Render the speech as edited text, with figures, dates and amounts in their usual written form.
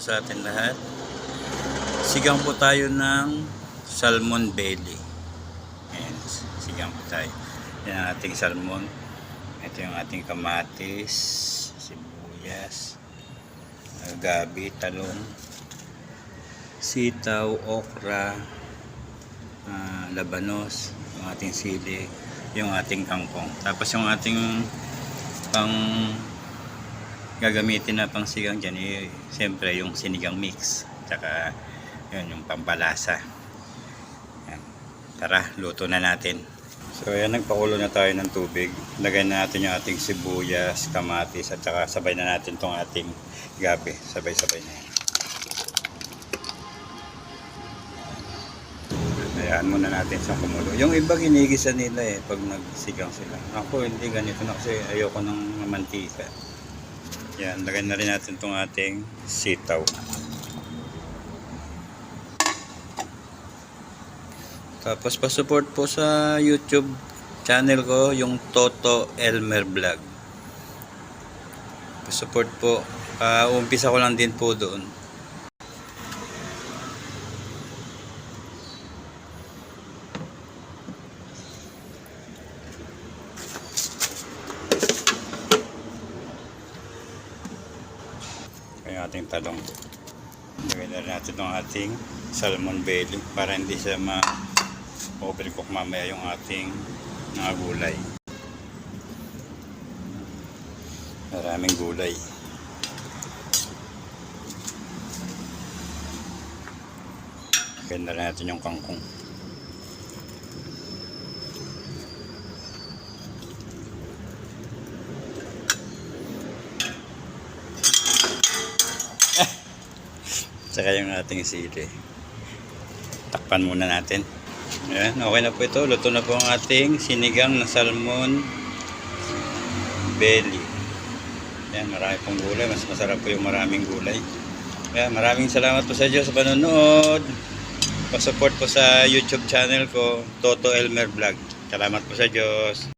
sa atin lahat. Sigang po tayo ng salmon belly. Ayan, sigang po tayo. Yan ang ating salmon. Ito yung ating kamatis, sibuyas, gabi, talong, sitaw, okra, labanos, yung ating sili, yung ating kangkong. Tapos yung ating pang gagamitin na pang sigang dyan, siyempre yung sinigang mix, tsaka yun, yung pampalasa. Yan. Tara, luto na natin. So ayan, nagpakulo na tayo ng tubig. Lagay na natin yung ating sibuyas, kamatis, at saka sabay na natin tong ating gabi. Sabay-sabay na yan. Hayaan muna natin siyang kumulo. Yung iba ginigisa nila pag nagsigang sila. Ako hindi ganito na kasi ayoko ng mantika. Yan, lagay na rin natin tong ating sitaw. Tapos pa-support po sa YouTube channel ko, yung Toto Elmer Vlog. Pa-support po. Umpisa ko lang din po doon. Yung ating talong. Lagyan na rin natin itong ating salmon belly para hindi siya ma-overcook mamaya yung ating mga gulay. Maraming gulay. Lagyan na rin natin yung kangkong. Tsaka yung ating sili. Takpan muna natin. Ayan, okay na po ito. Luto na po ang ating sinigang na salmon belly. Ayan, marami pong gulay. Mas masarap po yung maraming gulay. Ayan, maraming salamat po sa Diyos sa panonood. Pa-support po sa YouTube channel ko, Toto Elmer Vlog. Salamat po sa Diyos.